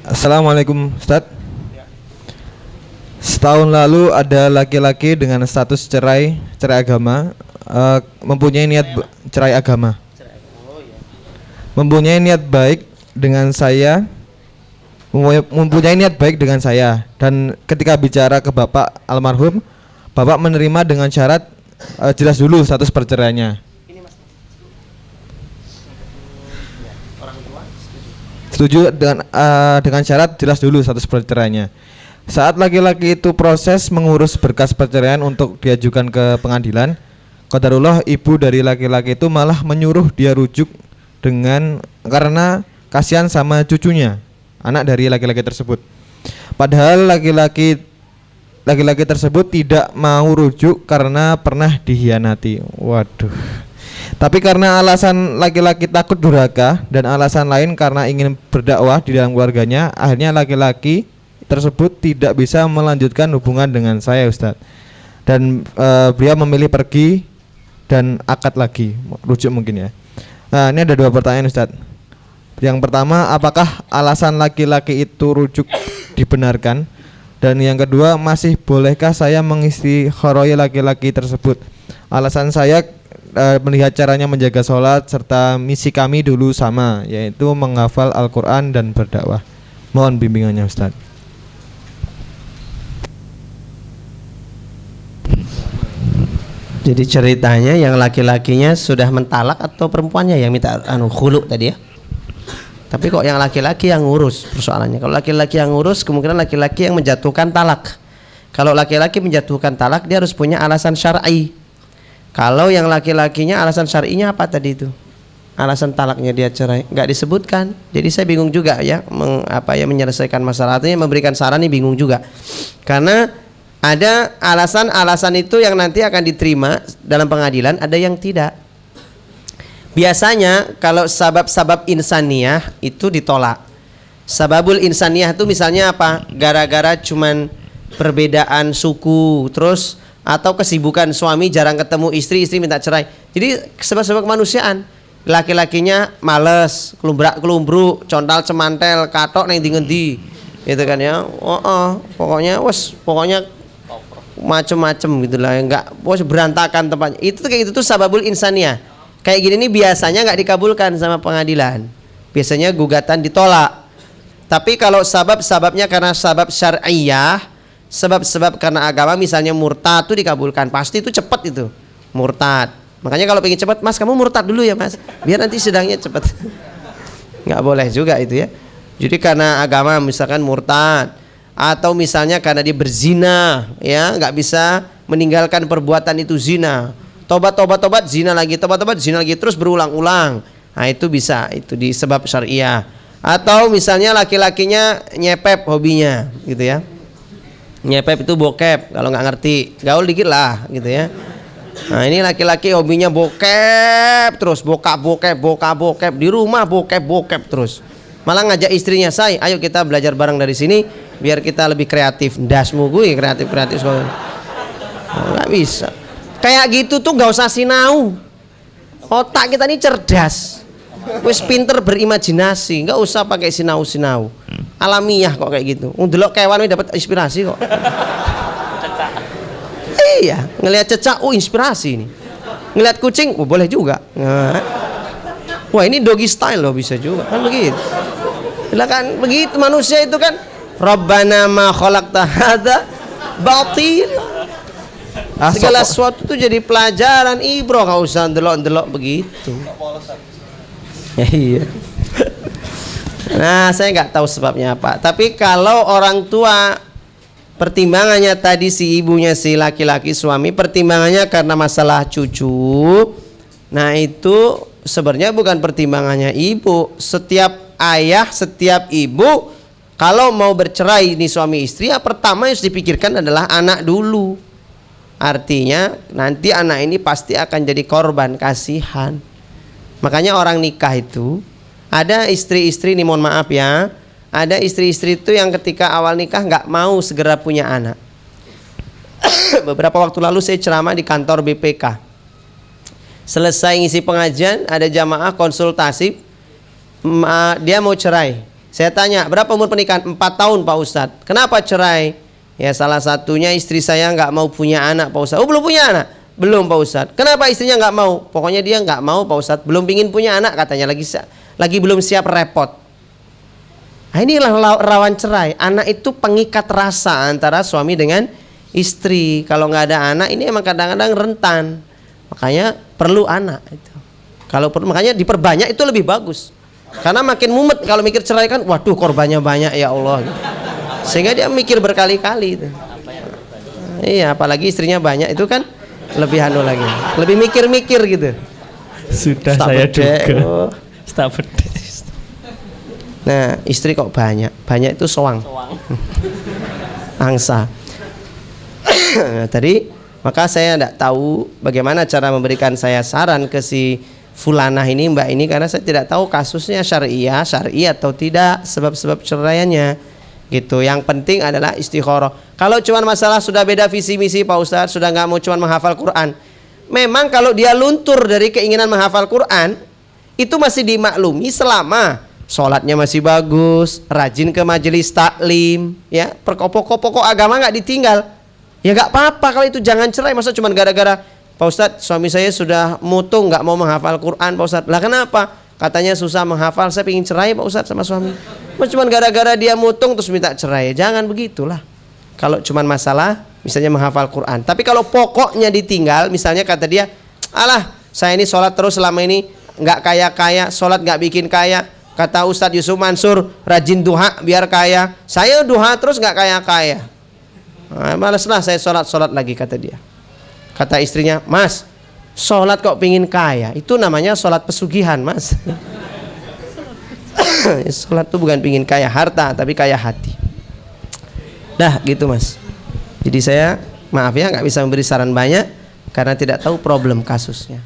Assalamualaikum Ustadz. Setahun lalu ada laki-laki dengan status cerai agama, mempunyai niat cerai agama, mempunyai niat baik dengan saya, dan ketika bicara ke bapak almarhum, bapak menerima dengan syarat jelas dulu status perceraiannya. Setuju dengan syarat jelas dulu status perceraiannya. Saat laki-laki itu proses mengurus berkas perceraian untuk diajukan ke pengadilan, qadarullah ibu dari laki-laki itu malah menyuruh dia rujuk karena kasihan sama cucunya, anak dari laki-laki tersebut. Padahal laki-laki tersebut tidak mau rujuk karena pernah dihianati. Waduh. Tapi karena alasan laki-laki takut durhaka dan alasan lain karena ingin berdakwah di dalam keluarganya, akhirnya laki-laki tersebut tidak bisa melanjutkan hubungan dengan saya, Ustadz. Dan beliau memilih pergi dan akad lagi, rujuk mungkin ya. Nah, ini ada dua pertanyaan, Ustadz. Yang pertama, apakah alasan laki-laki itu rujuk dibenarkan? Dan yang kedua, masih bolehkah saya mengistikharoi laki-laki tersebut? Alasan saya melihat caranya menjaga sholat serta misi kami dulu sama, yaitu menghafal Al-Quran dan berdakwah. Mohon bimbingannya, Ustadz. Jadi ceritanya yang laki-lakinya sudah mentalak atau perempuannya yang minta khulu tadi ya? Tapi kok yang laki-laki yang ngurus persoalannya? Kalau laki-laki yang ngurus, kemungkinan laki-laki yang menjatuhkan talak. Kalau laki-laki menjatuhkan talak, dia harus punya alasan syar'i. Kalau yang laki-lakinya alasan syar'inya apa tadi itu? Alasan talaknya dia cerai, nggak disebutkan. Jadi saya bingung juga ya, menyelesaikan masalah. Artinya memberikan saran ini bingung juga. Karena ada alasan-alasan itu yang nanti akan diterima dalam pengadilan, ada yang tidak. Biasanya kalau sabab-sabab insaniyah itu ditolak. Sababul insaniyah itu misalnya apa? Gara-gara cuman perbedaan suku, terus atau kesibukan suami jarang ketemu istri minta cerai. Jadi sebab-sebab kemanusiaan. Laki-lakinya males, kelumbrak-kelumbruk, contal cemantel, katok neng di-ngendi. Gitu kan ya. Pokoknya macem-macem gitulah, enggak berantakan tempatnya. Itu kayak gitu tuh sababul insaniyah. Kayak gini nih biasanya nggak dikabulkan sama pengadilan. Biasanya gugatan ditolak. Tapi kalau sabab-sababnya karena sabab syar'iyah, sebab-sebab karena agama, misalnya murtad tuh dikabulkan. Pasti itu cepat itu. Murtad. Makanya kalau pengen cepat, Mas kamu murtad dulu ya Mas, biar nanti sidangnya cepat. Nggak boleh juga itu ya. Jadi karena agama misalkan murtad, atau misalnya karena dia berzina, ya nggak bisa meninggalkan perbuatan itu zina, tobat zina lagi, tobat zina lagi, terus berulang-ulang. Nah itu bisa, itu di sebab syariah. Atau misalnya laki-lakinya nyepep hobinya, gitu ya. Nyepep itu bokep, kalau nggak ngerti gaul dikit lah, gitu ya. Nah ini laki-laki hobinya bokep terus, bokap di rumah bokep terus. Malah ngajak istrinya, say, ayo kita belajar bareng dari sini biar kita lebih kreatif. Dasmu gue kreatif sekolah. Nggak bisa. Kayak gitu tuh nggak usah sinau. Otak kita ini cerdas. Wis pinter berimajinasi, nggak usah pakai sinau. Alamiah kok kayak gitu. Ndelok kewan dapat inspirasi kok. Iya, ngelihat cecak, inspirasi ini. Ngelihat kucing, boleh juga. Wah ini doggy style loh, bisa juga kan begitu. Kan begitu manusia itu kan. Rabbana ma khalaqta hadza batil. Segala sesuatu itu jadi pelajaran, ibro, nggak usah ndelok begitu. Ya, iya. Nah saya nggak tahu sebabnya apa. Tapi kalau orang tua pertimbangannya tadi, si ibunya si laki-laki suami pertimbangannya karena masalah cucu, nah itu sebenarnya bukan pertimbangannya ibu. Setiap ayah, setiap ibu kalau mau bercerai ini suami istri, ya pertama yang harus dipikirkan adalah anak dulu. Artinya nanti anak ini pasti akan jadi korban, kasihan. Makanya orang nikah itu ada istri-istri, nih mohon maaf ya, ada istri-istri itu yang ketika awal nikah nggak mau segera punya anak. Beberapa waktu lalu saya ceramah di kantor BPK. Selesai ngisi pengajian, ada jamaah konsultasi, dia mau cerai. Saya tanya, berapa umur pernikahan? 4 tahun Pak Ustadz. Kenapa cerai? Ya salah satunya istri saya nggak mau punya anak Pak Ustadz. Oh belum punya anak? Belum Pak Ustadz. Kenapa istrinya nggak mau? Pokoknya dia nggak mau Pak Ustadz. Belum pingin punya anak katanya, lagi belum siap repot. Nah, inilah rawan cerai. Anak itu pengikat rasa antara suami dengan istri. Kalau nggak ada anak ini emang kadang-kadang rentan. Makanya perlu anak itu. Kalau perlu makanya diperbanyak itu lebih bagus. Karena makin mumet kalau mikir cerai kan, waduh korbannya banyak ya Allah. Sehingga dia mikir berkali-kali itu. Iya, apalagi istrinya banyak itu kan lebih anu lagi. Lebih mikir-mikir gitu. Sudah Staf saya bedek, duga. oh. Staf bedek. Nah, istri kok banyak? Banyak itu soang. Angsa. Nah, tadi maka saya tidak tahu bagaimana cara memberikan saya saran ke si fulanah ini, mbak ini, karena saya tidak tahu kasusnya syar'i atau tidak, sebab-sebab ceraiannya gitu. Yang penting adalah istikharah. Kalau cuma masalah sudah beda visi misi Pak Ustadz, sudah nggak mau cuma menghafal Quran, memang kalau dia luntur dari keinginan menghafal Quran itu masih dimaklumi selama sholatnya masih bagus, rajin ke majelis taklim, ya pokok-pokok agama nggak ditinggal, ya nggak apa-apa. Kalau itu jangan cerai. Masa cuma gara-gara Pak Ustadz suami saya sudah mutung nggak mau menghafal Quran Pak Ustadz. Lah kenapa? Katanya susah menghafal, saya ingin cerai Pak Ustadz sama suami. Cuma gara-gara dia mutung terus minta cerai. Jangan begitulah. Kalau cuma masalah misalnya menghafal Quran. Tapi kalau pokoknya ditinggal, misalnya kata dia, alah saya ini sholat terus selama ini nggak kaya-kaya, sholat nggak bikin kaya. Kata Ustadz Yusuf Mansur, rajin duha biar kaya. Saya duha terus nggak kaya-kaya. Nah, malaslah saya sholat lagi kata dia. Kata istrinya, Mas, sholat kok pingin kaya? Itu namanya sholat pesugihan Mas. Sholat itu bukan pingin kaya harta, tapi kaya hati. Dah gitu Mas. Jadi saya maaf ya nggak bisa memberi saran banyak karena tidak tahu problem kasusnya.